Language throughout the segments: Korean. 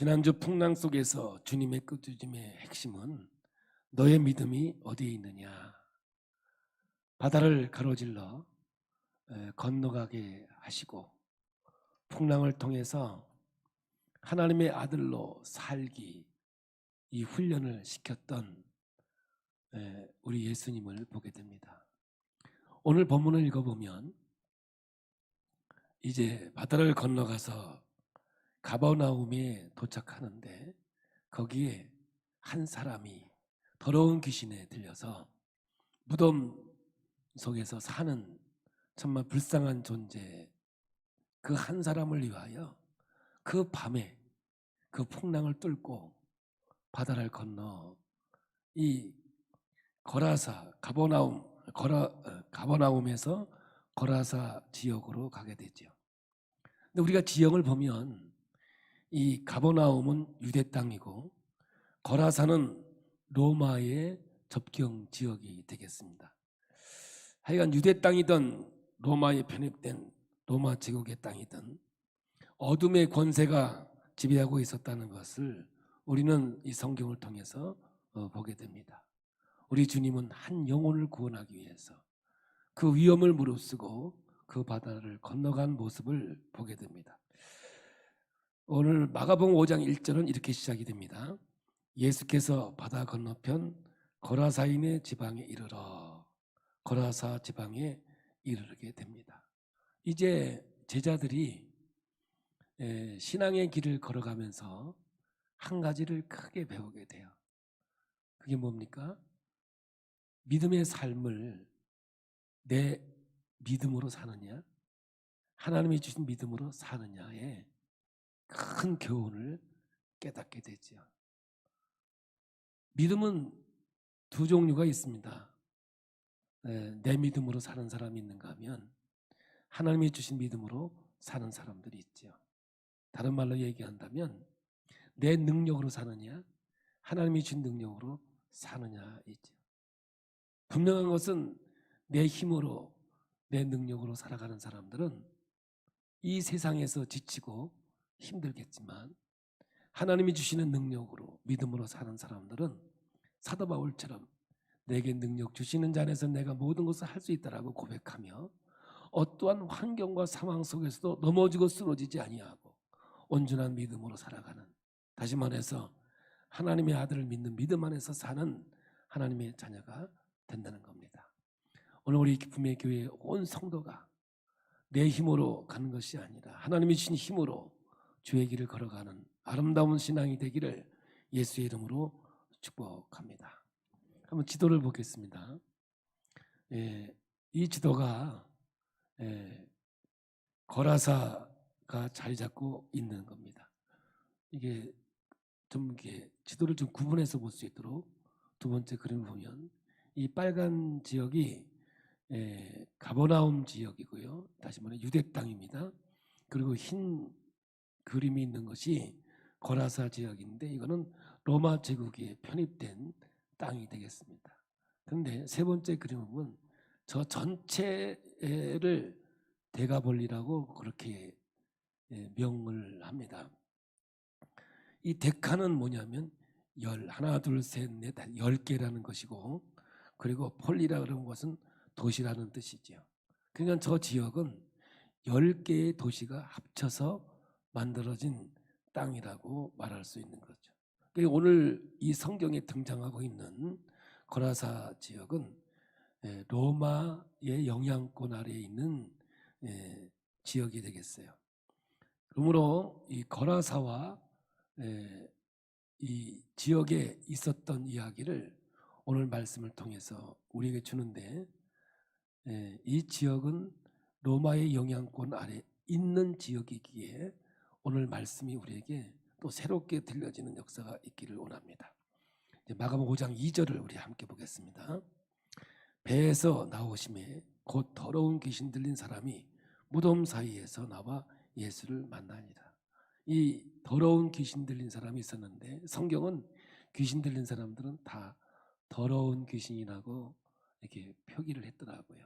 지난주 풍랑 속에서 주님의 끝주짐의 핵심은 너의 믿음이 어디에 있느냐. 바다를 가로질러 건너가게 하시고 풍랑을 통해서 하나님의 아들로 살기, 이 훈련을 시켰던 우리 예수님을 보게 됩니다. 오늘 본문을 읽어보면 이제 바다를 건너가서 가버나움에 도착하는데 거기에 한 사람이 더러운 귀신에 들려서 무덤 속에서 사는 정말 불쌍한 존재, 그 한 사람을 위하여 그 밤에 그 풍랑을 뚫고 바다를 건너 이 거라사 가버나움에서 거라사 지역으로 가게 되죠. 근데 우리가 지형을 보면 이 가버나움은 유대 땅이고 거라사는 로마의 접경 지역이 되겠습니다. 하여간 유대 땅이든 로마에 편입된 로마 제국의 땅이든 어둠의 권세가 지배하고 있었다는 것을 우리는 이 성경을 통해서 보게 됩니다. 우리 주님은 한 영혼을 구원하기 위해서 그 위험을 무릅쓰고 그 바다를 건너간 모습을 보게 됩니다. 오늘 마가복음 5장 1절은 이렇게 시작이 됩니다. 예수께서 바다 건너편 거라사인의 지방에 이르러 거라사 지방에 이르게 됩니다. 이제 제자들이 신앙의 길을 걸어가면서 한 가지를 크게 배우게 돼요. 그게 뭡니까? 믿음의 삶을 내 믿음으로 사느냐, 하나님이 주신 믿음으로 사느냐에 큰 교훈을 깨닫게 되죠. 믿음은 두 종류가 있습니다. 내 믿음으로 사는 사람이 있는가 하면 하나님이 주신 믿음으로 사는 사람들이 있죠. 다른 말로 얘기한다면 내 능력으로 사느냐, 하나님이 준 능력으로 사느냐 있죠. 분명한 것은 내 힘으로, 내 능력으로 살아가는 사람들은 이 세상에서 지치고 힘들겠지만 하나님이 주시는 능력으로, 믿음으로 사는 사람들은 사도 바울처럼 내게 능력 주시는 자 안에서 내가 모든 것을 할 수 있다라고 고백하며 어떠한 환경과 상황 속에서도 넘어지고 쓰러지지 아니하고 온전한 믿음으로 살아가는, 다시 말해서 하나님의 아들을 믿는 믿음 안에서 사는 하나님의 자녀가 된다는 겁니다. 오늘 우리 기쁨의 교회 온 성도가 내 힘으로 가는 것이 아니라 하나님이 주신 힘으로 주의 길을 걸어가는 아름다운 신앙이 되기를 예수의 이름으로 축복합니다. 한번 지도를 보겠습니다. 이 지도가 거라사가 자리 잡고 있는 겁니다. 이게 좀 이렇게 지도를 좀 구분해서 볼 수 있도록 두 번째 그림을 보면 이 빨간 지역이 가버나움 지역이고요. 다시 말해 유대 땅입니다. 그리고 흰 그림이 있는 것이 거라사 지역인데 이거는 로마 제국에 편입된 땅이 되겠습니다. 그런데 세 번째 그림을 보면 저 전체를 데가볼리라고 그렇게 명을 합니다. 이 데카는 뭐냐면 하나 둘 셋 넷 10개라는 것이고, 그리고 폴리라 그러는 것은 도시라는 뜻이죠. 그러니까 저 지역은 10개의 도시가 합쳐서 만들어진 땅이라고 말할 수 있는 거죠. 그러니까 오늘 이 성경에 등장하고 있는 거라사 지역은 로마의 영향권 아래에 있는 지역이 되겠어요. 그러므로 이 거라사와 이 지역에 있었던 이야기를 오늘 말씀을 통해서 우리에게 주는데, 이 지역은 로마의 영향권 아래 있는 지역이기에 오늘 말씀이 우리에게 또 새롭게 들려지는 역사가 있기를 원합니다. 마가복음 5장 2절을 우리 함께 보겠습니다. 배에서 나오심에 곧 더러운 귀신 들린 사람이 무덤 사이에서 나와 예수를 만나니라. 이 더러운 귀신 들린 사람이 있었는데 성경은 귀신 들린 사람들은 다 더러운 귀신이라고 이렇게 표기를 했더라고요.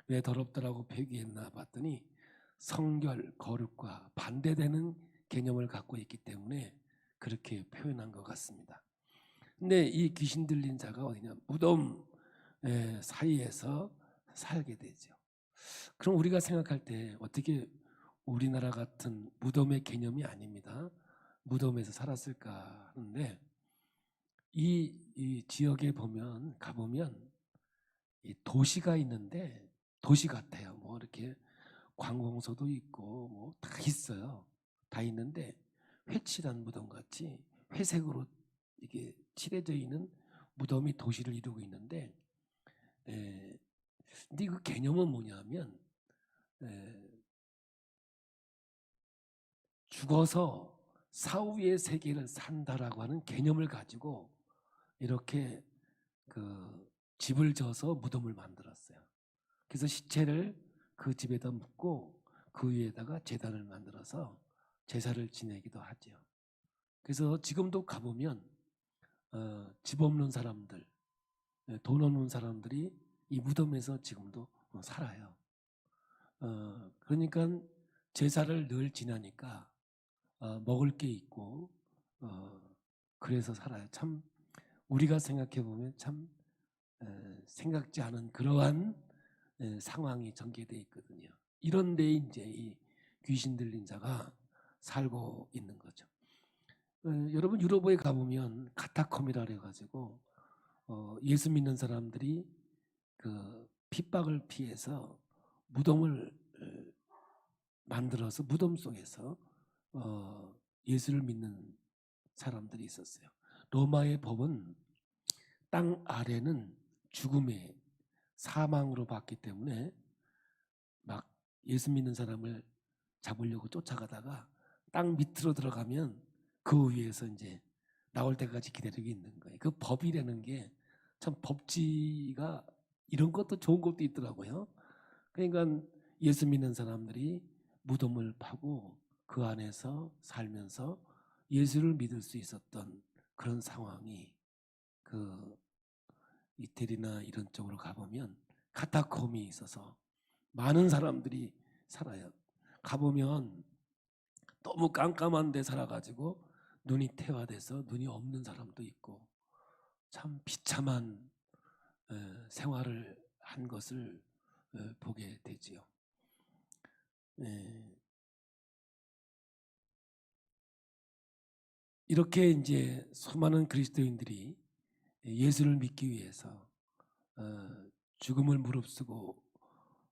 왜 더럽다라고 표기했나 봤더니 성결, 거룩과 반대되는 개념을 갖고 있기 때문에 그렇게 표현한 것 같습니다. 근데 이 귀신 들린 자가 어디냐? 무덤 사이에서 살게 되죠. 그럼 우리가 생각할 때 어떻게 우리나라 같은 무덤의 개념이 아닙니다. 무덤에서 살았을까 하는데 이 지역에 가보면 이 도시가 있는데 도시 같아요. 뭐 이렇게 관공서도 있고 뭐 다 있어요. 다 있는데 회칠한 무덤 같이 회색으로 이게 칠해져 있는 무덤이 도시를 이루고 있는데, 근데 그 개념은 뭐냐면 죽어서 사후의 세계를 산다라고 하는 개념을 가지고 이렇게 그 집을 져서 무덤을 만들었어요. 그래서 시체를 그 집에다 묻고 그 위에다가 제단을 만들어서 제사를 지내기도 하죠. 그래서 지금도 가보면 집 없는 사람들, 돈 없는 사람들이 이 무덤에서 지금도 살아요. 그러니까 제사를 늘 지나니까 먹을 게 있고 그래서 살아요. 참 우리가 생각해 보면 참 생각지 않은 그러한 상황이 전개되어 있거든요. 이런 데 이제 이 귀신 들린 자가 살고 있는 거죠. 여러분 유럽에 가보면 카타콤이라 그래가지고 예수 믿는 사람들이 그 핍박을 피해서 무덤을 만들어서 무덤 속에서 예수를 믿는 사람들이 있었어요. 로마의 법은 땅 아래는 죽음의 사망으로 봤기 때문에 막 예수 믿는 사람을 잡으려고 쫓아가다가 땅 밑으로 들어가면 그 위에서 이제 나올 때까지 기다리고 있는 거예요. 그 법이라는 게 참 법지가 이런 것도 좋은 것도 있더라고요. 그러니까 예수 믿는 사람들이 무덤을 파고 그 안에서 살면서 예수를 믿을 수 있었던 그런 상황이 그 이태리나 이런 쪽으로 가보면 카타콤이 있어서 많은 사람들이 살아요. 가보면 너무 깜깜한 데 살아가지고 눈이 태화돼서 눈이 없는 사람도 있고 참 비참한 생활을 한 것을 보게 되지요. 이렇게 이제 수많은 그리스도인들이 예수를 믿기 위해서 죽음을 무릅쓰고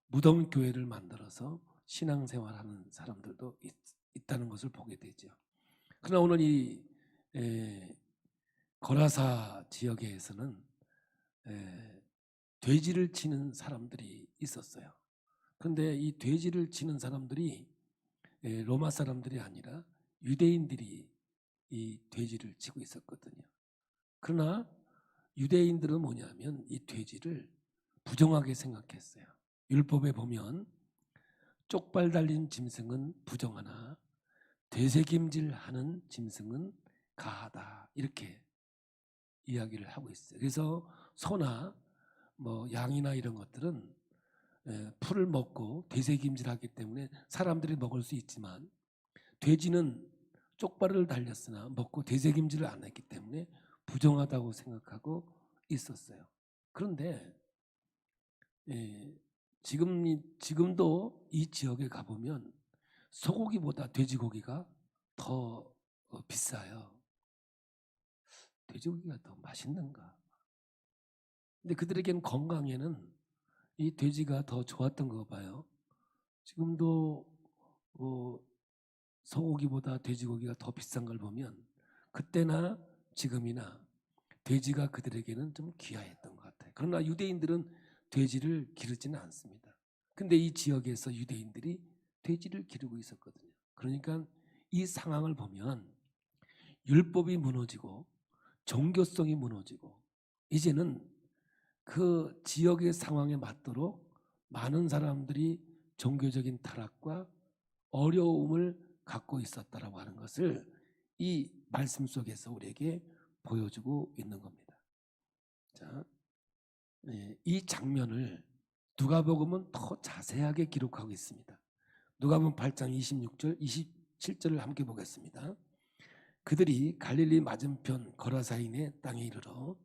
무덤 교회를 만들어서 신앙생활하는 사람들도 있다는 것을 보게 되죠. 그러나 오늘 이 거라사 지역에서는 돼지를 치는 사람들이 있었어요. 그런데 이 돼지를 치는 사람들이 로마 사람들이 아니라 유대인들이 이 돼지를 치고 있었거든요. 그러나 유대인들은 뭐냐면 이 돼지를 부정하게 생각했어요. 율법에 보면 쪽발 달린 짐승은 부정하나 되새김질하는 짐승은 가하다 이렇게 이야기를 하고 있어요. 그래서 소나 뭐 양이나 이런 것들은 풀을 먹고 되새김질하기 때문에 사람들이 먹을 수 있지만 돼지는 쪽발을 달렸으나 먹고 되새김질을 안 했기 때문에 부정하다고 생각하고 있었어요. 그런데 지금도 이 지역에 가보면 소고기보다 돼지고기가 더 비싸요. 돼지고기가 더 맛있는가? 근데 그들에겐 건강에는 이 돼지가 더 좋았던 거 봐요. 지금도 소고기보다 돼지고기가 더 비싼 걸 보면 그때나 지금이나 돼지가 그들에게는 좀 귀하했던 것 같아요. 그러나 유대인들은 돼지를 기르지는 않습니다. 근데 이 지역에서 유대인들이 돼지를 기르고 있었거든요. 그러니까 이 상황을 보면 율법이 무너지고 종교성이 무너지고 이제는 그 지역의 상황에 맞도록 많은 사람들이 종교적인 타락과 어려움을 갖고 있었다라고 하는 것을 이 말씀 속에서 우리에게 보여주고 있는 겁니다. 자, 이 장면을 누가복음은 더 자세하게 기록하고 있습니다. 누가복음 8장 26절, 27절을 함께 보겠습니다. 그들이 갈릴리 맞은편 거라사인의 땅에 이르러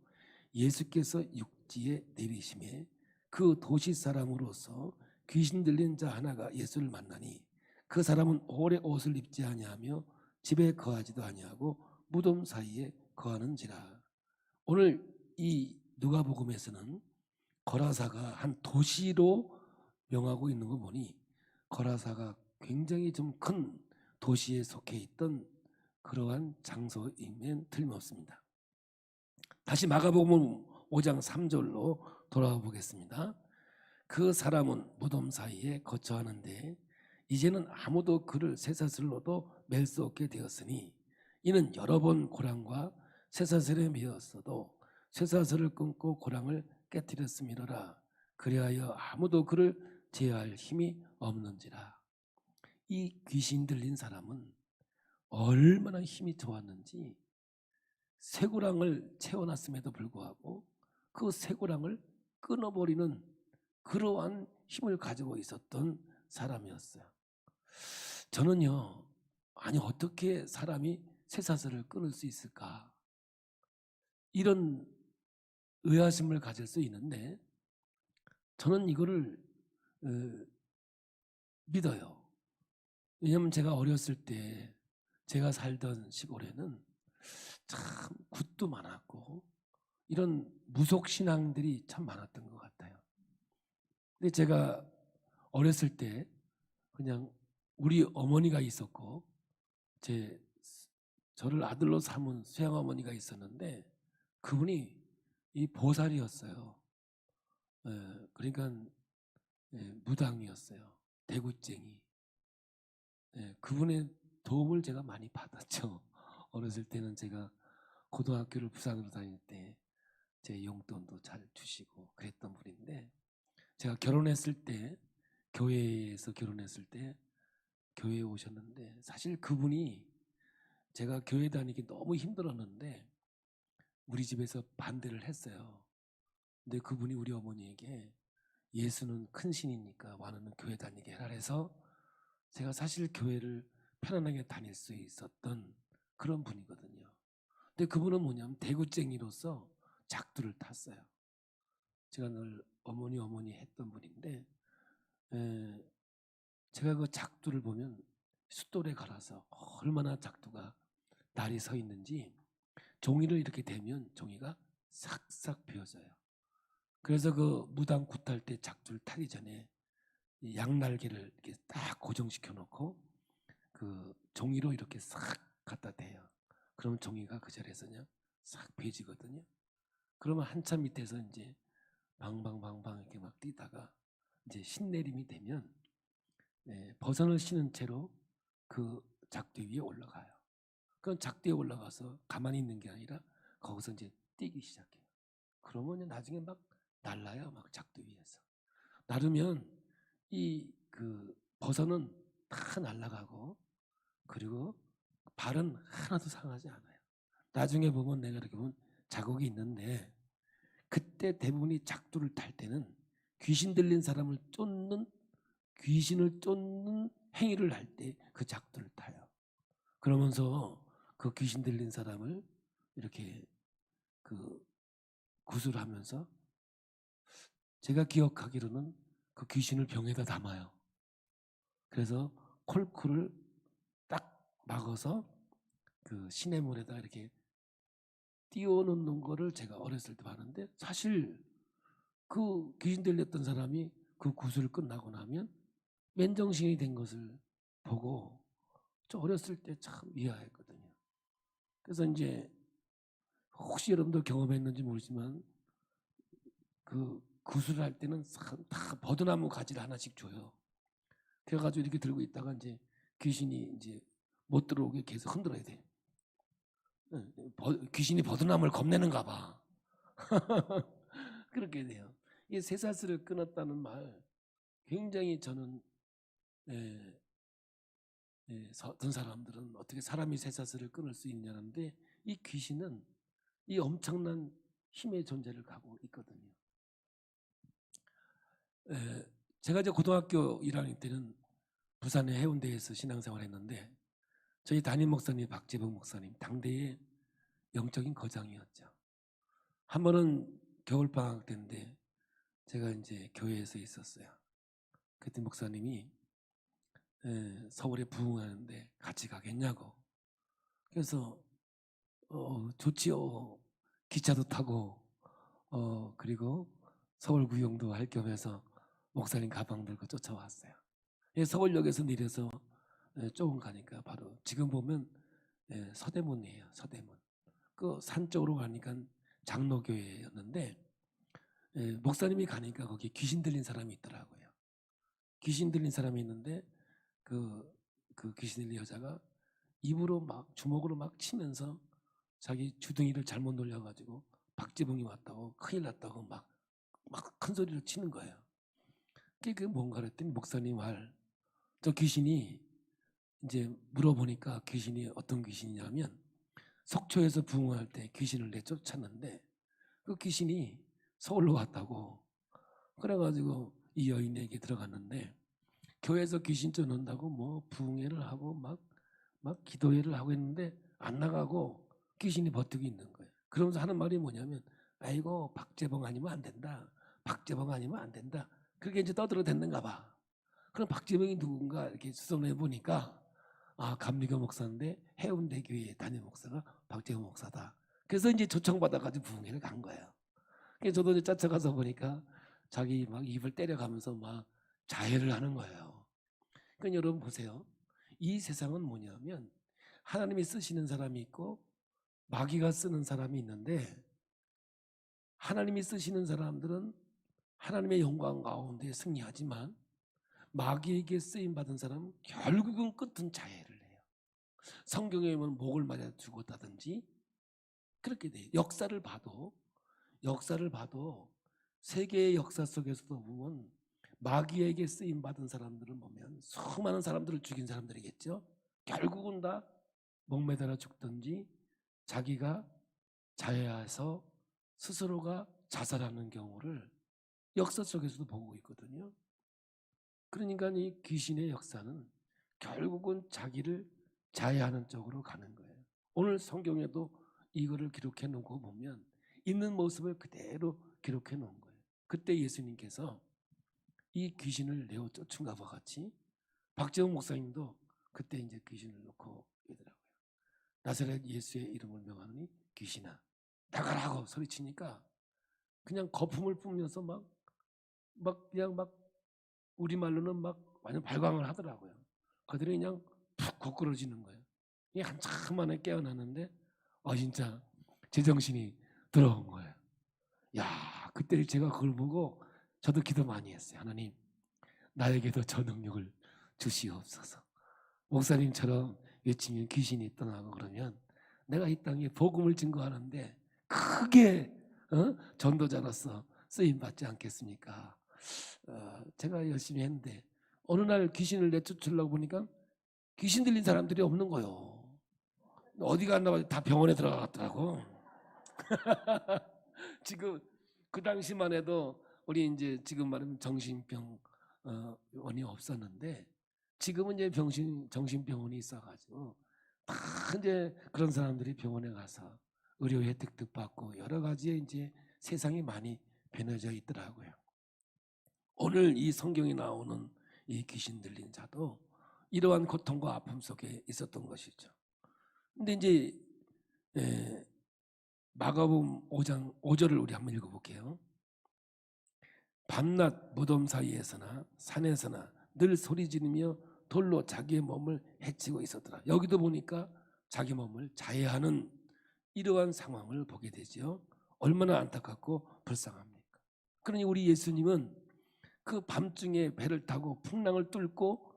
예수께서 육지에 내리심에 그 도시 사람으로서 귀신 들린 자 하나가 예수를 만나니 그 사람은 오래 옷을 입지 아니하며 집에 거하지도 아니하고 무덤 사이에 거하는지라. 오늘 이 누가복음에서는 거라사가 한 도시로 명하고 있는 거 보니 거라사가 굉장히 좀 큰 도시에 속해 있던 그러한 장소이면 틀림없습니다. 다시 마가복음 5장 3절로 돌아와 보겠습니다. 그 사람은 무덤 사이에 거처하는데 이제는 아무도 그를 쇠사슬로도 맬 수 없게 되었으니 이는 여러 번 고랑과 쇠사슬에 매었어도 쇠사슬을 끊고 고랑을 깨뜨렸음이로라. 그리하여 아무도 그를 제어할 힘이 없는지라. 이 귀신 들린 사람은 얼마나 힘이 좋았는지 쇠고랑을 채워놨음에도 불구하고 그 쇠고랑을 끊어버리는 그러한 힘을 가지고 있었던 사람이었어요. 저는요, 아니 어떻게 사람이 쇠사슬을 끊을 수 있을까? 이런 의아심을 가질 수 있는데 저는 이거를 믿어요. 왜냐하면 제가 어렸을 때 제가 살던 시골에는 참 굿도 많았고 이런 무속신앙들이 참 많았던 것 같아요. 근데 제가 어렸을 때 그냥 우리 어머니가 있었고 저를 아들로 삼은 수양어머니가 있었는데 그분이 이 보살이었어요. 그러니까 무당이었어요. 대구쟁이. 그분의 도움을 제가 많이 받았죠. 어렸을 때는 제가 고등학교를 부산으로 다닐 때 제 용돈도 잘 주시고 그랬던 분인데 제가 결혼했을 때 교회에서 결혼했을 때 교회에 오셨는데 사실 그분이 제가 교회 다니기 너무 힘들었는데 우리 집에서 반대를 했어요. 근데 그분이 우리 어머니에게 예수는 큰 신이니까 와는 교회 다니게 해라 해서 제가 사실 교회를 편안하게 다닐 수 있었던 그런 분이거든요. 근데 그분은 뭐냐면 대구쟁이로서 작두를 탔어요. 제가 늘 어머니 했던 분인데 제가 그 작두를 보면 숫돌에 갈아서 얼마나 작두가 날이 서 있는지 종이를 이렇게 대면 종이가 싹싹 비어져요. 그래서 그 무당 굿할 때 작두를 타기 전에 이 양날개를 이렇게 딱 고정시켜 놓고 그 종이로 이렇게 싹 갖다 대요. 그러면 종이가 그 자리에서냐 싹 베지거든요. 그러면 한참 밑에서 이제 방방방방 이렇게 막 뛰다가 이제 신내림이 되면 버선을 신은 채로 그 작두 위에 올라가요. 그럼 작두에 올라가서 가만히 있는 게 아니라 거기서 이제 뛰기 시작해요. 그러면 나중에 막 날라요. 막 작두 위에서. 나르면 이 그 버선은 다 날아가고 그리고 발은 하나도 상하지 않아요. 나중에 보면 내가 이렇게 보면 자국이 있는데 그때 대부분이 작두를 탈 때는 귀신 들린 사람을 쫓는 귀신을 쫓는 행위를 할 때 그 작두를 타요. 그러면서 그 귀신 들린 사람을 이렇게 그 구술하면서 제가 기억하기로는 그 귀신을 병에다 담아요. 그래서 콜크를 딱 막아서 그 시냇물에다 이렇게 띄워놓는 거를 제가 어렸을 때 봤는데 사실 그 귀신 들렸던 사람이 그 구슬을 끝나고 나면 맨정신이 된 것을 보고 저 어렸을 때 참 의아했거든요. 그래서 이제 혹시 여러분도 경험했는지 모르지만 그 구슬을 할 때는 다 버드나무 가지를 하나씩 줘요. 그래가지고 이렇게 들고 있다가 이제 귀신이 이제 못 들어오게 계속 흔들어야 돼. 귀신이 버드나무를 겁내는가 봐. 그렇게 돼요. 이 쇠사슬을 끊었다는 말 굉장히 저는 어떤 사람들은 어떻게 사람이 쇠사슬을 끊을 수 있냐는데 이 귀신은 이 엄청난 힘의 존재를 갖고 있거든요. 제가 이제 고등학교 1학년 때는 부산의 해운대에서 신앙생활을 했는데 저희 담임 목사님 박재봉 목사님 당대의 영적인 거장이었죠. 한 번은 겨울방학 때인데 제가 이제 교회에서 있었어요. 그때 목사님이 서울에 부흥하는데 같이 가겠냐고. 그래서 좋지요. 기차도 타고 그리고 서울 구경도 할 겸해서 목사님 가방 들고 쫓아왔어요. 서울역에서 내려서 조금 가니까 바로 지금 보면 서대문이에요. 서대문. 그 산 쪽으로 가니까 장로교회였는데 목사님이 가니까 거기 귀신 들린 사람이 있더라고요. 귀신 들린 사람이 있는데 그 귀신 들린 여자가 입으로 막 주먹으로 막 치면서 자기 주둥이를 잘못 놀려가지고 박재봉이 왔다고 큰일 났다고 막 큰 소리로 치는 거예요. 그게 뭔가 그랬더니 목사님 말 저 귀신이 이제 물어보니까 귀신이 어떤 귀신이냐면 속초에서 부흥할 때 귀신을 내쫓았는데 그 귀신이 서울로 왔다고. 그래가지고 이 여인에게 들어갔는데 교회에서 귀신 쫓는다고 뭐 부흥회를 하고 막 기도회를 하고 있는데 안 나가고 귀신이 버티고 있는 거예요. 그러면서 하는 말이 뭐냐면 아이고 박재봉 아니면 안 된다. 박재봉 아니면 안 된다. 그게 이제 떠들어댔는가 봐. 그럼 박재봉이 누군가 이렇게 수선해 보니까 감리교 목사인데 해운대 교회 담임 목사가 박재봉 목사다. 그래서 이제 초청받아가지고 부흥회를 간 거예요. 그래서 저도 이제 쫓아가서 보니까 자기 막 입을 때려가면서 막 자해를 하는 거예요. 그러니까 여러분 보세요. 이 세상은 뭐냐면 하나님이 쓰시는 사람이 있고 마귀가 쓰는 사람이 있는데 하나님이 쓰시는 사람들은 하나님의 영광 가운데 승리하지만 마귀에게 쓰임받은 사람은 결국은 끝은 자해를 해요. 성경에 보면 목을 맞아 죽었다든지 그렇게 돼요. 역사를 봐도 세계의 역사 속에서도 보면 마귀에게 쓰임받은 사람들을 보면 수많은 사람들을 죽인 사람들이겠죠. 결국은 다 목매달아 죽든지 자기가 자해해서 스스로가 자살하는 경우를 역사 속에서도 보고 있거든요. 그러니까 이 귀신의 역사는 결국은 자기를 자해하는 쪽으로 가는 거예요. 오늘 성경에도 이거를 기록해 놓고 보면 있는 모습을 그대로 기록해 놓은 거예요. 그때 예수님께서 이 귀신을 내어 쫓은 것과 같이 박재홍 목사님도 그때 이제 귀신을 놓고 이러더라고요. 나사렛 예수의 이름을 명하노니 귀신아 나가라고 소리치니까 그냥 거품을 뿜면서 그냥 우리말로는 막 완전 발광을 하더라고요. 그들이 그냥 푹 거꾸러지는 거예요. 이게 한참 만에 깨어나는데 진짜 제정신이 들어온 거예요. 야, 그때 제가 그걸 보고 저도 기도 많이 했어요. 하나님, 나에게도 저 능력을 주시옵소서. 목사님처럼 외치면 귀신이 떠나고 그러면 내가 이 땅에 복음을 증거하는데 크게 전도자로서 쓰임받지 않겠습니까? 제가 열심히 했는데 어느 날 귀신을 내쫓으려고 보니까 귀신 들린 사람들이 없는 거예요. 어디 갔나 봐. 다 병원에 들어갔더라고. 지금 그 당시만 해도 우리 이제 지금 말하면 정신병 원이 없었는데 지금은 이제 정신병원이 있어가지고 다 이제 그런 사람들이 병원에 가서 의료 혜택도 받고 여러 가지의 이제 세상이 많이 변해져 있더라고요. 오늘 이 성경에 나오는 이 귀신 들린 자도 이러한 고통과 아픔 속에 있었던 것이죠. 근데 이제 마가복음 5장 5절을 우리 한번 읽어볼게요. 밤낮 무덤 사이에서나 산에서나 늘 소리 지르며 돌로 자기의 몸을 해치고 있었더라. 여기도 보니까 자기 몸을 자해하는 이러한 상황을 보게 되죠. 얼마나 안타깝고 불쌍합니까? 그러니 우리 예수님은 그 밤중에 배를 타고 풍랑을 뚫고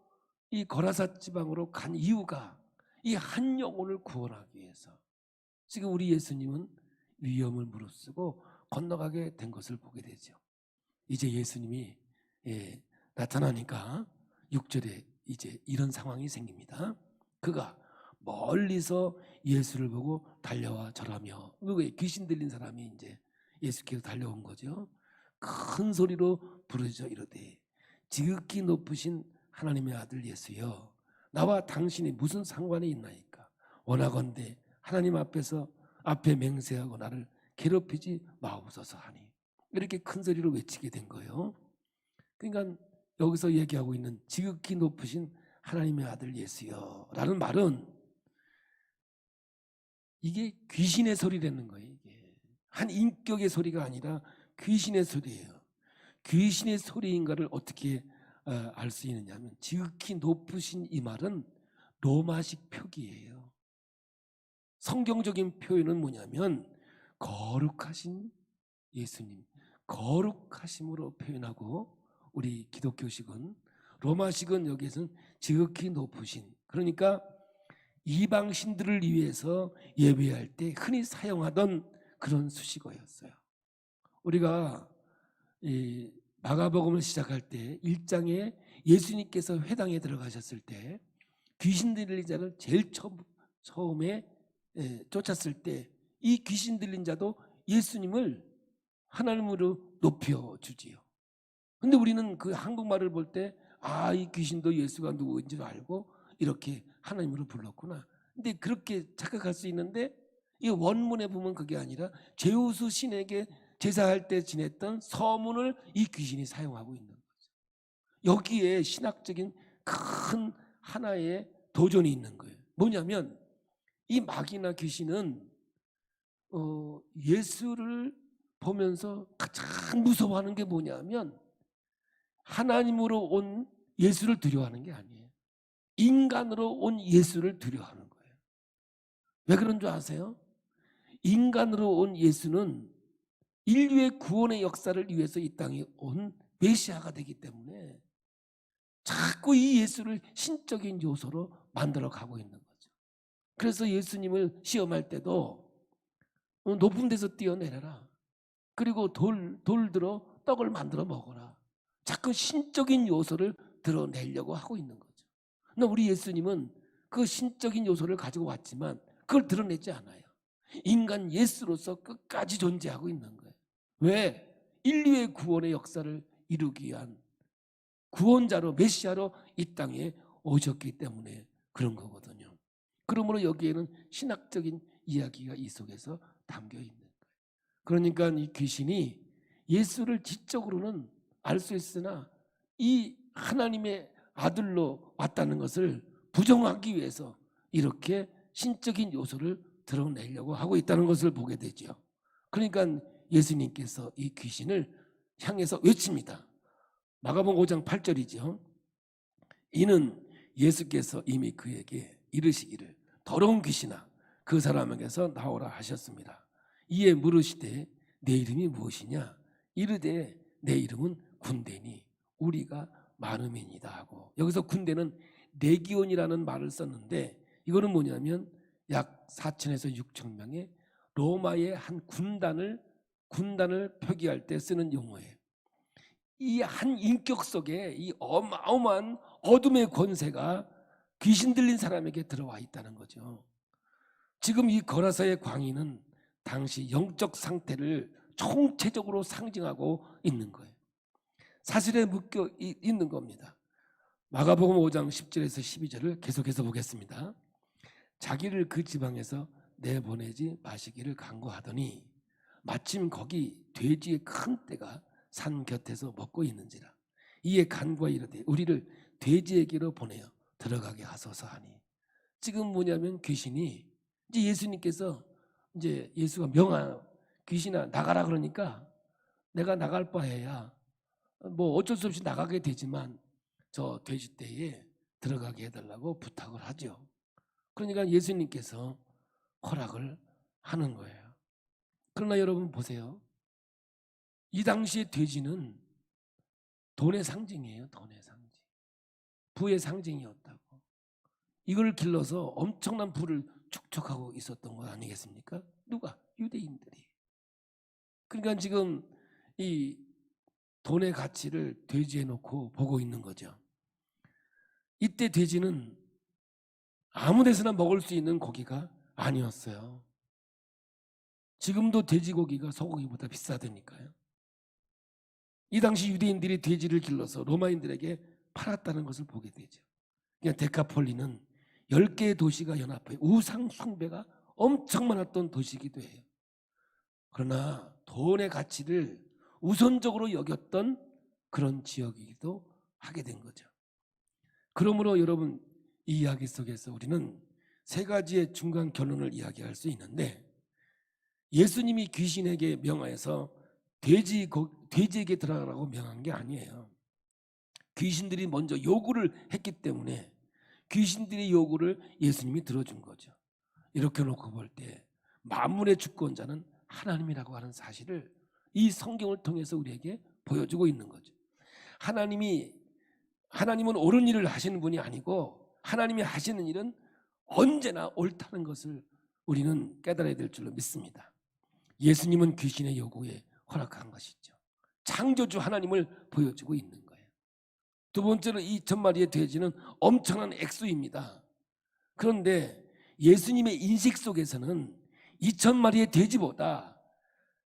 이 거라사 지방으로 간 이유가 이 한 영혼을 구원하기 위해서. 지금 우리 예수님은 위험을 무릅쓰고 건너가게 된 것을 보게 되죠. 이제 예수님이 나타나니까 6절에 이제 이런 상황이 생깁니다. 그가 멀리서 예수를 보고 달려와 절하며, 귀신 들린 사람이 이제 예수께로 달려온 거죠. 큰 소리로 부르짖어 이르되 지극히 높으신 하나님의 아들 예수여 나와 당신이 무슨 상관이 있나이까? 원하건대 하나님 앞에 맹세하고 나를 괴롭히지 마옵소서 하니, 이렇게 큰 소리로 외치게 된 거예요. 그러니까 여기서 얘기하고 있는 지극히 높으신 하나님의 아들 예수여 라는 말은 이게 귀신의 소리라는 거예요. 이게 한 인격의 소리가 아니라 귀신의 소리예요. 귀신의 소리인가를 어떻게 알 수 있느냐면, 지극히 높으신 이 말은 로마식 표기예요. 성경적인 표현은 뭐냐면 거룩하신 예수님, 거룩하심으로 표현하고, 우리 기독교식은, 로마식은 여기에서는 지극히 높으신, 그러니까 이방신들을 위해서 예배할 때 흔히 사용하던 그런 수식어였어요. 우리가 이 마가복음을 시작할 때 1장에 예수님께서 회당에 들어가셨을 때 귀신 들린 자를 제일 처음에 쫓았을 때 이 귀신 들린 자도 예수님을 하나님으로 높여주지요. 근데 우리는 그 한국말을 볼 때 이 귀신도 예수가 누구인지 알고 이렇게 하나님으로 불렀구나. 근데 그렇게 착각할 수 있는데, 이 원문에 보면 그게 아니라 제우스 신에게 제사할 때 지냈던 서문을 이 귀신이 사용하고 있는 거죠. 여기에 신학적인 큰 하나의 도전이 있는 거예요. 뭐냐면 이 마귀나 귀신은 예수를 보면서 가장 무서워하는 게 뭐냐면 하나님으로 온 예수를 두려워하는 게 아니에요. 인간으로 온 예수를 두려워하는 거예요. 왜 그런 줄 아세요? 인간으로 온 예수는 인류의 구원의 역사를 위해서 이 땅에 온 메시아가 되기 때문에 자꾸 이 예수를 신적인 요소로 만들어 가고 있는 거죠. 그래서 예수님을 시험할 때도 높은 데서 뛰어내려라, 그리고 돌 들어 떡을 만들어 먹어라, 자꾸 신적인 요소를 드러내려고 하고 있는 거죠. 근데 우리 예수님은 그 신적인 요소를 가지고 왔지만 그걸 드러내지 않아요. 인간 예수로서 끝까지 존재하고 있는 거예요. 왜? 인류의 구원의 역사를 이루기 위한 구원자로, 메시아로 이 땅에 오셨기 때문에 그런 거거든요. 그러므로 여기에는 신학적인 이야기가 이 속에서 담겨 있는 거예요. 그러니까 이 귀신이 예수를 지적으로는 알 수 있으나 이 하나님의 아들로 왔다는 것을 부정하기 위해서 이렇게 신적인 요소를 드러내려고 하고 있다는 것을 보게 되죠. 그러니까 예수님께서 이 귀신을 향해서 외칩니다. 마가복음 5장 8절이죠. 이는 예수께서 이미 그에게 이르시기를 더러운 귀신아 그 사람에게서 나오라 하셨습니다. 이에 물으시되 내 이름이 무엇이냐? 이르되 내 이름은 군대니 우리가 많음이니이다 하고, 여기서 군대는 레기온이라는 말을 썼는데 이거는 뭐냐면 약 4천에서 6천 명의 로마의 한 군단을 표기할 때 쓰는 용어예요. 이 한 인격 속에 이 어마어마한 어둠의 권세가 귀신 들린 사람에게 들어와 있다는 거죠. 지금 이 거라사의 광인은 당시 영적 상태를 총체적으로 상징하고 있는 거예요. 사실에 묶여 있는 겁니다. 마가복음 5장 10절에서 12절을 계속해서 보겠습니다. 자기를 그 지방에서 내보내지 마시기를 간구하더니 마침 거기 돼지의 큰 떼가 산 곁에서 먹고 있는지라. 이에 간구하 이르되 우리를 돼지에게로 보내어 들어가게 하소서 하니, 지금 뭐냐면 귀신이 이제 예수님께서 이제 예수가 귀신아 나가라 그러니까 내가 나갈 바에야 뭐 어쩔 수 없이 나가게 되지만 저 돼지떼에 들어가게 해달라고 부탁을 하죠. 그러니까 예수님께서 허락을 하는 거예요. 그러나 여러분 보세요. 이 당시의 돼지는 돈의 상징이에요. 돈의 상징. 부의 상징이었다고. 이걸 길러서 엄청난 부를 축적하고 있었던 것 아니겠습니까? 누가? 유대인들이. 그러니까 지금 이 돈의 가치를 돼지에 놓고 보고 있는 거죠. 이때 돼지는 아무 데서나 먹을 수 있는 고기가 아니었어요. 지금도 돼지고기가 소고기보다 비싸다니까요. 이 당시 유대인들이 돼지를 길러서 로마인들에게 팔았다는 것을 보게 되죠. 그냥 데카폴리는 10개의 도시가 연합해 우상 숭배가 엄청 많았던 도시이기도 해요. 그러나 돈의 가치를 우선적으로 여겼던 그런 지역이기도 하게 된 거죠. 그러므로 여러분, 이 이야기 속에서 우리는 세 가지의 중간 결론을 이야기할 수 있는데, 예수님이 귀신에게 명하여서 돼지에게 들어가라고 명한 게 아니에요. 귀신들이 먼저 요구를 했기 때문에 귀신들의 요구를 예수님이 들어준 거죠. 이렇게 놓고 볼 때 만물의 주권자는 하나님이라고 하는 사실을 이 성경을 통해서 우리에게 보여주고 있는 거죠. 하나님은 옳은 일을 하시는 분이 아니고 하나님이 하시는 일은 언제나 옳다는 것을 우리는 깨달아야 될 줄로 믿습니다. 예수님은 귀신의 요구에 허락한 것이죠. 창조주 하나님을 보여주고 있는 거예요. 두 번째로 이 1000마리의 돼지는 엄청난 액수입니다. 그런데 예수님의 인식 속에서는 2000마리의 돼지보다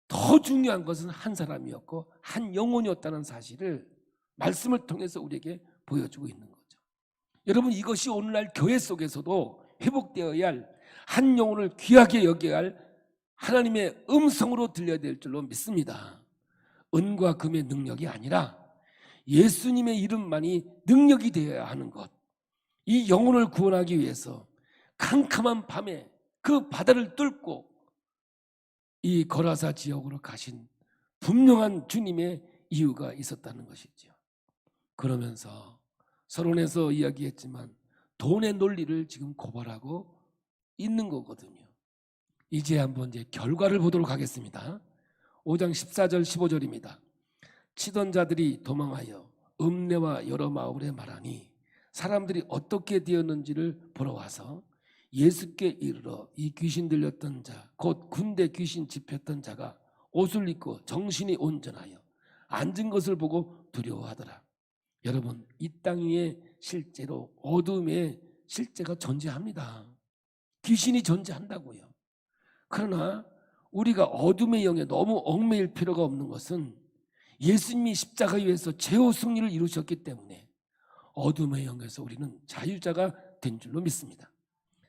더 중요한 것은 한 사람이었고 한 영혼이었다는 사실을 말씀을 통해서 우리에게 보여주고 있는 거죠. 여러분, 이것이 오늘날 교회 속에서도 회복되어야 할, 한 영혼을 귀하게 여겨야 할 하나님의 음성으로 들려야 될 줄로 믿습니다. 은과 금의 능력이 아니라 예수님의 이름만이 능력이 되어야 하는 것. 이 영혼을 구원하기 위해서 캄캄한 밤에 그 바다를 뚫고 이 거라사 지역으로 가신 분명한 주님의 이유가 있었다는 것이죠. 그러면서 서론에서 이야기했지만 돈의 논리를 지금 고발하고 있는 거거든요. 이제 한번 결과를 보도록 하겠습니다. 5장 14절 15절입니다. 치던 자들이 도망하여 읍내와 여러 마을에 말하니 사람들이 어떻게 되었는지를 보러 와서 예수께 이르러 이 귀신 들렸던 자, 곧 군대 귀신 집혔던 자가 옷을 입고 정신이 온전하여 앉은 것을 보고 두려워하더라. 여러분, 이 땅 위에 실제로 어둠의 실제가 존재합니다. 귀신이 존재한다고요. 그러나 우리가 어둠의 영에 너무 얽매일 필요가 없는 것은 예수님이 십자가 위에서 최후 승리를 이루셨기 때문에 어둠의 영에서 우리는 자유자가 된 줄로 믿습니다.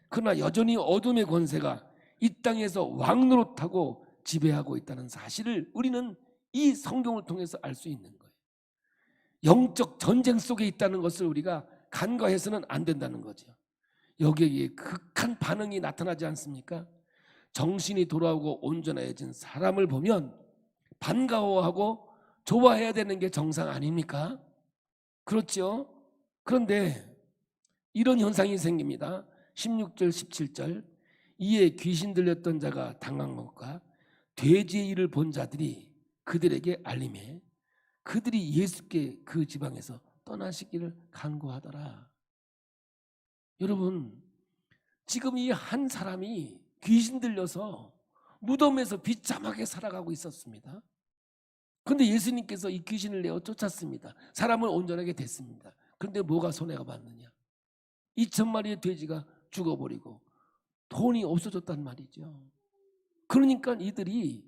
그러나 여전히 어둠의 권세가 이 땅에서 왕노릇하고 지배하고 있다는 사실을 우리는 이 성경을 통해서 알 수 있는 거예요. 영적 전쟁 속에 있다는 것을 우리가 간과해서는 안 된다는 거죠. 여기에 극한 반응이 나타나지 않습니까? 정신이 돌아오고 온전해진 사람을 보면 반가워하고 좋아해야 되는 게 정상 아닙니까? 그렇죠? 그런데 이런 현상이 생깁니다. 16절 17절 이에 귀신 들렸던 자가 당한 것과 돼지의 일을 본 자들이 그들에게 알림해 그들이 예수께 그 지방에서 떠나시기를 간구하더라. 여러분, 지금 이 한 사람이 귀신 들려서 무덤에서 비참하게 살아가고 있었습니다. 그런데 예수님께서 이 귀신을 내어 쫓았습니다. 사람을 온전하게 됐습니다. 그런데 뭐가 손해가 받느냐? 2000마리의 돼지가 죽어버리고 돈이 없어졌단 말이죠. 그러니까 이들이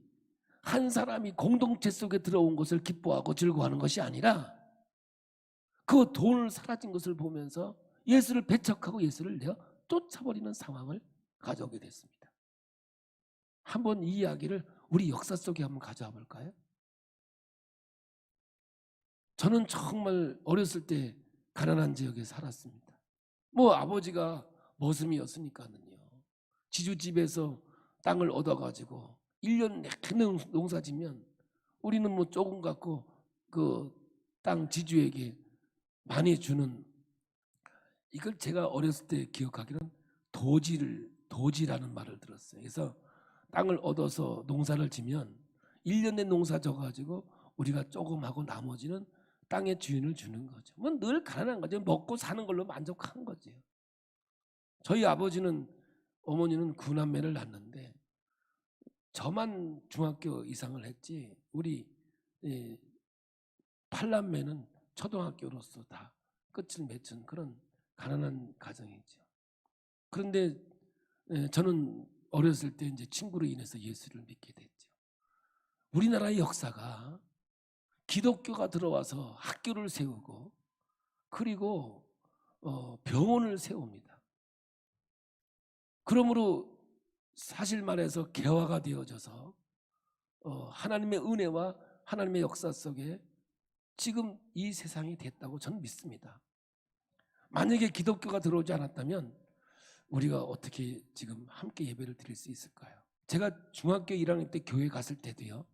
한 사람이 공동체 속에 들어온 것을 기뻐하고 즐거워하는 것이 아니라 그 돈을 사라진 것을 보면서 예수를 배척하고 예수를 내어 쫓아버리는 상황을 가져오게 됐습니다. 한번 이 이야기를 우리 역사 속에 한번 가져와 볼까요? 저는 정말 어렸을 때 가난한 지역에 살았습니다. 뭐 아버지가 머슴이었으니까는요. 지주집에서 땅을 얻어가지고 1년 내내 농사지면 우리는 뭐 조금 갖고 그 땅 지주에게 많이 주는, 이걸 제가 어렸을 때 기억하기로는 도지라는 말을 들었어요. 그래서 땅을 얻어서 농사를 지면 1년 내 농사 져가지고 우리가 조금 하고 나머지는 땅의 주인을 주는 거죠. 뭐 늘 가난한 거죠. 먹고 사는 걸로 만족한 거죠. 저희 아버지는, 어머니는 9남매를 낳았는데 저만 중학교 이상을 했지 우리 8남매는 초등학교로서 다 끝을 맺은 그런 가난한 가정이죠. 그런데 저는 어렸을 때 이제 친구로 인해서 예수를 믿게 됐죠. 우리나라의 역사가 기독교가 들어와서 학교를 세우고 그리고 병원을 세웁니다. 그러므로 사실 말해서 개화가 되어져서 하나님의 은혜와 하나님의 역사 속에 지금 이 세상이 됐다고 저는 믿습니다. 만약에 기독교가 들어오지 않았다면 우리가 어떻게 지금 함께 예배를 드릴 수 있을까요? 제가 중학교 1학년 때 교회 갔을 때도요,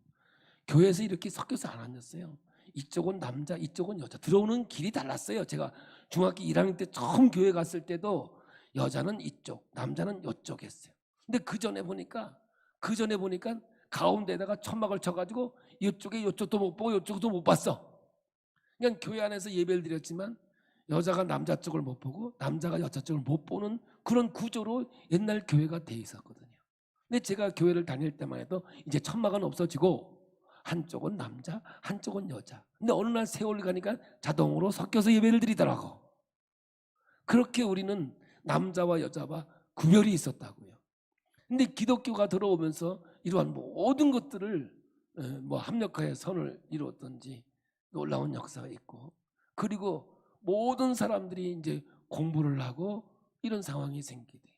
교회에서 이렇게 섞여서 안 앉았어요. 이쪽은 남자, 이쪽은 여자. 들어오는 길이 달랐어요. 제가 중학교 1학년 때 처음 교회 갔을 때도 여자는 이쪽, 남자는 이쪽 했어요. 근데 그 전에 보니까 가운데다가 천막을 쳐가지고 이쪽에 이쪽도 못 보고 이쪽도 못 봤어. 그냥 교회 안에서 예배를 드렸지만 여자가 남자 쪽을 못 보고 남자가 여자 쪽을 못 보는 그런 구조로 옛날 교회가 돼 있었거든요. 근데 제가 교회를 다닐 때만 해도 이제 천막은 없어지고 한쪽은 남자, 한쪽은 여자. 근데 어느 날 세월이 가니까 자동으로 섞여서 예배를 드리더라고. 그렇게 우리는 남자와 여자와 구별이 있었다고요. 근데 기독교가 들어오면서 이러한 모든 것들을 합력하여 선을 이루었던지 놀라운 역사가 있고, 그리고 모든 사람들이 이제 공부를 하고 이런 상황이 생기대요.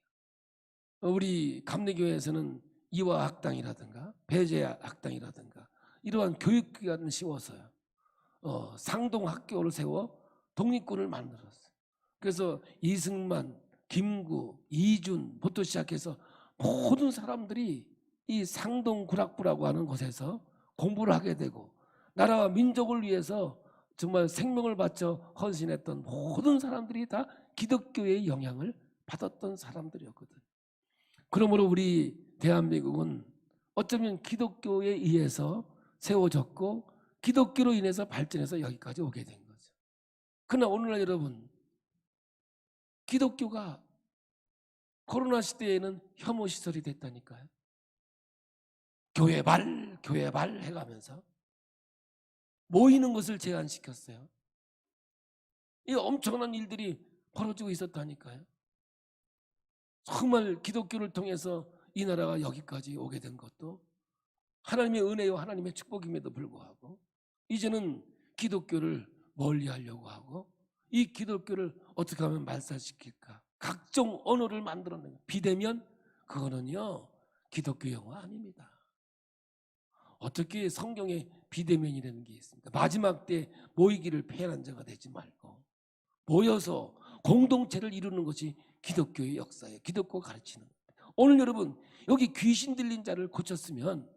우리 감리교회에서는 이화학당이라든가 배제학당이라든가 이러한 교육기관을 씌워서요, 상동학교를 세워 독립군을 만들었어요. 그래서 이승만, 김구, 이준부터 시작해서 모든 사람들이 이 상동군학부라고 하는 곳에서 공부를 하게 되고, 나라와 민족을 위해서 정말 생명을 바쳐 헌신했던 모든 사람들이 다 기독교의 영향을 받았던 사람들이었거든요. 그러므로 우리 대한민국은 어쩌면 기독교에 의해서 세워졌고 기독교로 인해서 발전해서 여기까지 오게 된 거죠. 그러나 오늘날 여러분, 기독교가 코로나 시대에는 혐오 시설이 됐다니까요. 교회 발 해가면서 모이는 것을 제한시켰어요. 이 엄청난 일들이 벌어지고 있었다니까요. 정말 기독교를 통해서 이 나라가 여기까지 오게 된 것도 하나님의 은혜와 하나님의 축복임에도 불구하고 이제는 기독교를 멀리하려고 하고 이 기독교를 어떻게 하면 말살시킬까, 각종 언어를 만들어내는 비대면, 그거는요 기독교 용어 아닙니다. 어떻게 성경에 비대면이라는 게 있습니까? 마지막 때 모이기를 패한 자가 되지 말고 모여서 공동체를 이루는 것이 기독교의 역사예요. 기독교가 가르치는 거예요. 오늘 여러분 여기 귀신 들린 자를 고쳤으면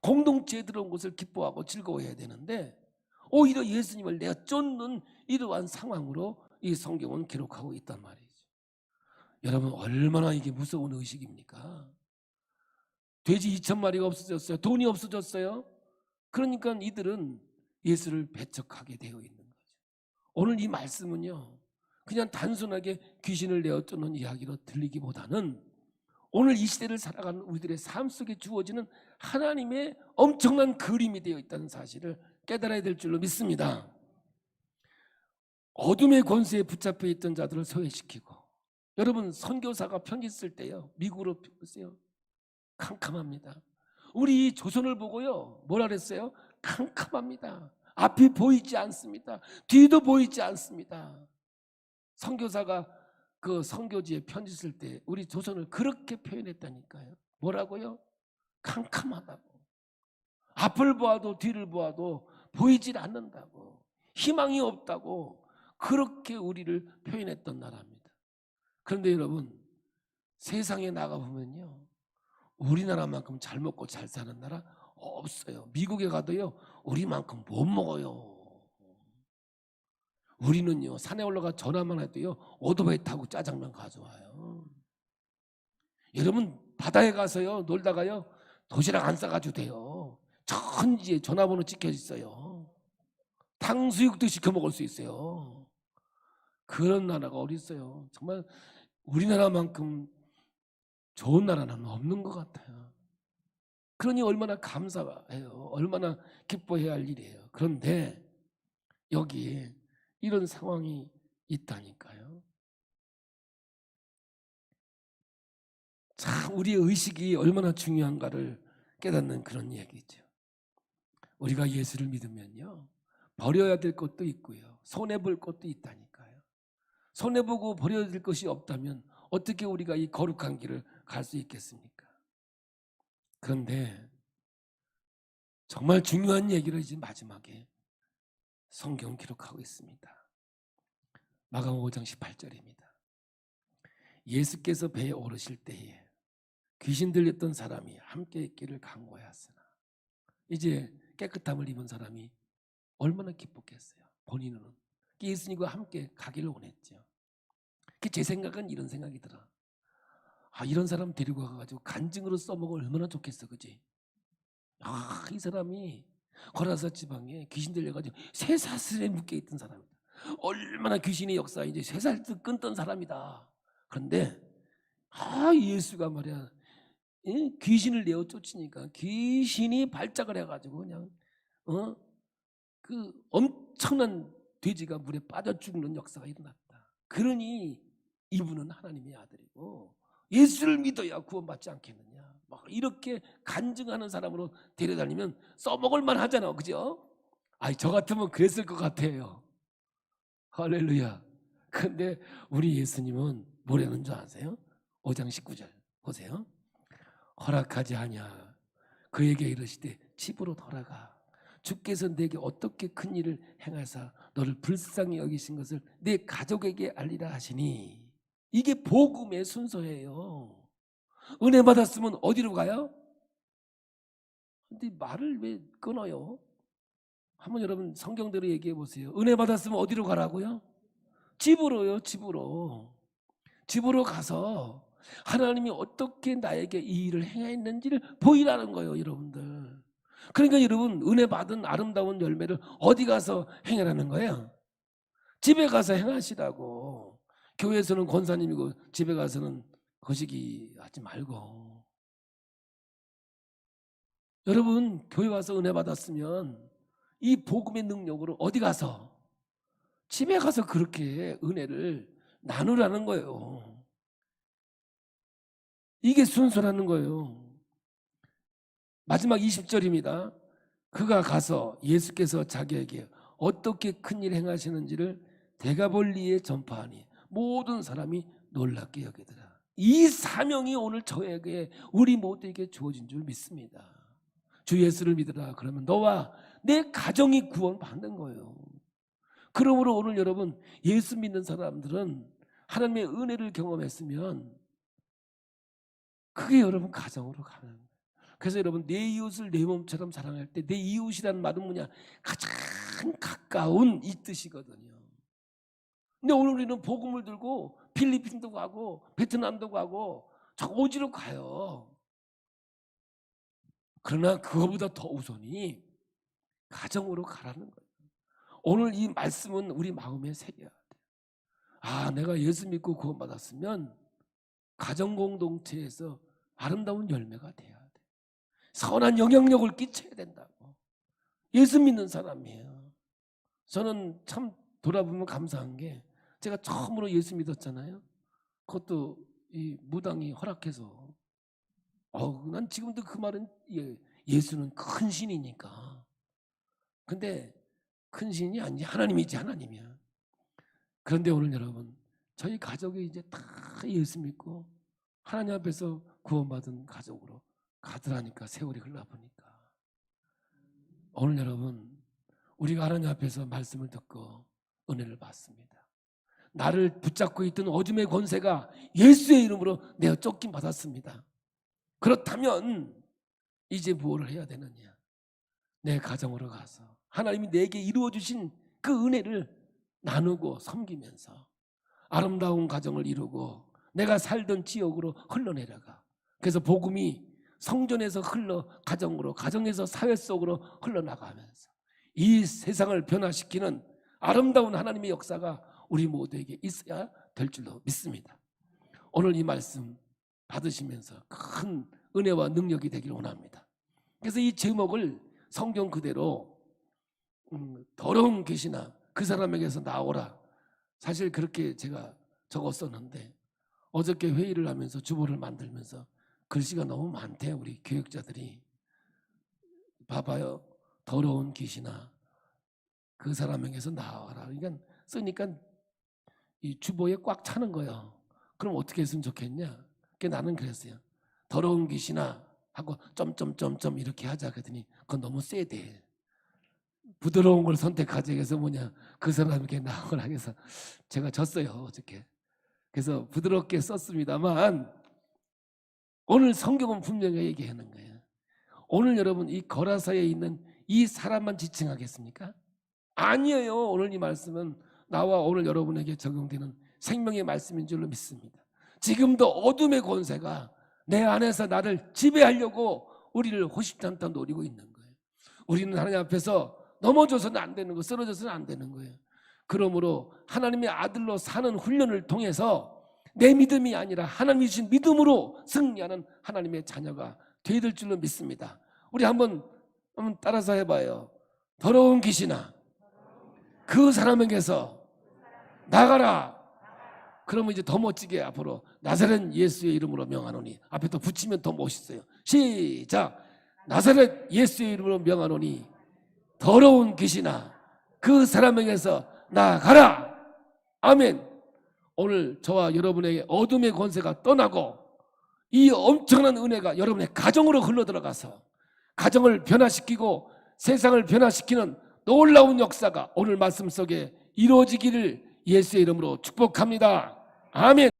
공동체에 들어온 것을 기뻐하고 즐거워해야 되는데 오히려 예수님을 내가 쫓는 이러한 상황으로 이 성경은 기록하고 있단 말이죠. 여러분 얼마나 이게 무서운 의식입니까? 돼지 2,000마리가 없어졌어요. 돈이 없어졌어요. 그러니까 이들은 예수를 배척하게 되어 있는 거죠. 오늘 이 말씀은요 그냥 단순하게 귀신을 내어 쫓는 이야기로 들리기보다는 오늘 이 시대를 살아가는 우리들의 삶 속에 주어지는 하나님의 엄청난 그림이 되어 있다는 사실을 깨달아야 될 줄로 믿습니다. 어둠의 권세에 붙잡혀 있던 자들을 소외시키고, 여러분 선교사가 편지 쓸 때요 미국으로 보세요, 캄캄합니다. 우리 조선을 보고요 뭐라 그랬어요? 캄캄합니다. 앞이 보이지 않습니다. 뒤도 보이지 않습니다. 선교사가 그 선교지에 편지 쓸 때 우리 조선을 그렇게 표현했다니까요. 뭐라고요? 캄캄하다고. 앞을 보아도 뒤를 보아도 보이질 않는다고, 희망이 없다고, 그렇게 우리를 표현했던 나라입니다. 그런데 여러분 세상에 나가보면요 우리나라만큼 잘 먹고 잘 사는 나라 없어요. 미국에 가도요 우리만큼 못 먹어요. 우리는요 산에 올라가 전화만 해도요 오토바이 타고 짜장면 가져와요. 여러분 바다에 가서요 놀다가요 도시락 안 싸가지고 돼요. 천지에 전화번호 찍혀 있어요. 탕수육도 시켜 먹을 수 있어요. 그런 나라가 어디 있어요. 정말 우리나라만큼 좋은 나라는 없는 것 같아요. 그러니 얼마나 감사해요. 얼마나 기뻐해야 할 일이에요. 그런데 여기에 이런 상황이 있다니까요. 참 우리의 의식이 얼마나 중요한가를 깨닫는 그런 얘기죠. 우리가 예수를 믿으면요 버려야 될 것도 있고요 손해볼 것도 있다니까요. 손해보고 버려야 될 것이 없다면 어떻게 우리가 이 거룩한 길을 갈 수 있겠습니까? 그런데 정말 중요한 얘기를 이제 마지막에 성경 기록하고 있습니다. 마가복음 5장 18절입니다. 예수께서 배에 오르실 때에 귀신 들렸던 사람이 함께 있기를 간구하였으나, 이제 깨끗함을 입은 사람이 얼마나 기뻤겠어요. 본인은 예수님과 함께 가기를 원했죠. 제 생각은 이런 생각이 들어. 이런 사람 데리고 가가지고 간증으로 써먹으면 얼마나 좋겠어, 그지? 이 사람이 거라사 지방에 귀신 들려가지고 쇠사슬에 묶여있던 사람이다. 얼마나 귀신의 역사에 이제 쇠사슬 끊던 사람이다. 그런데 예수가 말이야, 귀신을 내어 쫓으니까 귀신이 발작을 해가지고 그냥 그 엄청난 돼지가 물에 빠져 죽는 역사가 일어났다. 그러니 이분은 하나님의 아들이고 예수를 믿어야 구원받지 않겠느냐, 막 이렇게 간증하는 사람으로 데려다니면 써먹을만 하잖아, 그죠? 저 같으면 그랬을 것 같아요. 할렐루야. 근데 우리 예수님은 뭐라는 줄 아세요? 5장 19절 보세요. 허락하지 아니하 그에게 이르시되 집으로 돌아가 주께서 내게 어떻게 큰 일을 행하사 너를 불쌍히 여기신 것을 내 가족에게 알리라 하시니. 이게 복음의 순서예요. 은혜 받았으면 어디로 가요? 근데 말을 왜 끊어요? 한번 여러분 성경대로 얘기해 보세요. 은혜 받았으면 어디로 가라고요? 집으로요. 집으로 가서 하나님이 어떻게 나에게 이 일을 행했는지를 보이라는 거예요, 여러분들. 그러니까 여러분, 은혜 받은 아름다운 열매를 어디 가서 행하라는 거예요? 집에 가서 행하시라고. 교회에서는 권사님이고 집에 가서는 거시기 하지 말고. 여러분, 교회 와서 은혜 받았으면 이 복음의 능력으로 어디 가서, 집에 가서 그렇게 은혜를 나누라는 거예요. 이게 순서라는 거예요. 마지막 20절입니다. 그가 가서 예수께서 자기에게 어떻게 큰일 행하시는지를 데가볼리에 전파하니 모든 사람이 놀랍게 여기더라. 이 사명이 오늘 저에게, 우리 모두에게 주어진 줄 믿습니다. 주 예수를 믿으라 그러면 너와 내 가정이 구원받는 거예요. 그러므로 오늘 여러분, 예수 믿는 사람들은 하나님의 은혜를 경험했으면 그게 여러분 가정으로 가는 거예요. 그래서 여러분, 내 이웃을 내 몸처럼 사랑할 때, 내 이웃이라는 말은 뭐냐? 가장 가까운 이 뜻이거든요. 근데 오늘 우리는 복음을 들고 필리핀도 가고 베트남도 가고 저 오지로 가요. 그러나 그거보다 더 우선이 가정으로 가라는 거예요. 오늘 이 말씀은 우리 마음에 새겨야 돼. 내가 예수 믿고 구원받았으면 가정 공동체에서 아름다운 열매가 돼야 돼. 선한 영향력을 끼쳐야 된다고. 예수 믿는 사람이에요. 저는 참 돌아보면 감사한 게, 제가 처음으로 예수 믿었잖아요. 그것도 이 무당이 허락해서. 난 지금도 그 말은, 예수는 큰 신이니까. 근데 큰 신이 아니지, 하나님이지, 하나님이야. 그런데 오늘 여러분, 저희 가족이 이제 다 예수 믿고 하나님 앞에서 구원받은 가족으로 가더라니까, 세월이 흘러보니까. 오늘 여러분, 우리가 하나님 앞에서 말씀을 듣고 은혜를 받습니다. 나를 붙잡고 있던 어둠의 권세가 예수의 이름으로 내어 쫓김 받았습니다. 그렇다면 이제 무엇을 해야 되느냐? 내 가정으로 가서 하나님이 내게 이루어 주신 그 은혜를 나누고 섬기면서 아름다운 가정을 이루고 내가 살던 지역으로 흘러내려가. 그래서 복음이 성전에서 흘러 가정으로, 가정에서 사회 속으로 흘러나가면서 이 세상을 변화시키는 아름다운 하나님의 역사가 우리 모두에게 있어야 될 줄로 믿습니다. 오늘 이 말씀 받으시면서 큰 은혜와 능력이 되기를 원합니다. 그래서 이 제목을 성경 그대로 더러운 귀신아 그 사람에게서 나오라, 사실 그렇게 제가 적었었는데 어저께 회의를 하면서 주보를 만들면서 글씨가 너무 많대요. 우리 교육자들이. 봐봐요. 더러운 귀신아 그 사람에게서 나와라. 그러니까 쓰니까 이 주보에 꽉 차는 거예요. 그럼 어떻게 했으면 좋겠냐? 나는 그랬어요. 더러운 귀신아 하고 점점점점 이렇게 하자 그랬더니 그건 너무 세대. 부드러운 걸 선택하자 해서 그 사람에게 나오라 해서 제가 졌어요 어저께. 그래서 부드럽게 썼습니다만 오늘 성경은 분명히 얘기하는 거예요. 오늘 여러분 이 거라사에 있는 이 사람만 지칭하겠습니까? 아니에요. 오늘 이 말씀은 나와 오늘 여러분에게 적용되는 생명의 말씀인 줄로 믿습니다. 지금도 어둠의 권세가 내 안에서 나를 지배하려고 우리를 호시탐탐 노리고 있는 거예요. 우리는 하나님 앞에서 넘어져서는 안 되는 거, 쓰러져서는 안 되는 거예요. 그러므로 하나님의 아들로 사는 훈련을 통해서 내 믿음이 아니라 하나님이 주신 믿음으로 승리하는 하나님의 자녀가 되어야 될 줄로 믿습니다. 우리 한번 따라서 해봐요. 더러운 귀신아 그 사람에게서 나가라. 그러면 이제 더 멋지게 앞으로 나사렛 예수의 이름으로 명하노니, 앞에 또 붙이면 더 멋있어요. 시작. 나사렛 예수의 이름으로 명하노니 더러운 귀신아 그 사람에게서 나가라. 아멘. 오늘 저와 여러분에게 어둠의 권세가 떠나고 이 엄청난 은혜가 여러분의 가정으로 흘러들어가서 가정을 변화시키고 세상을 변화시키는 놀라운 역사가 오늘 말씀 속에 이루어지기를 예수의 이름으로 축복합니다. 아멘.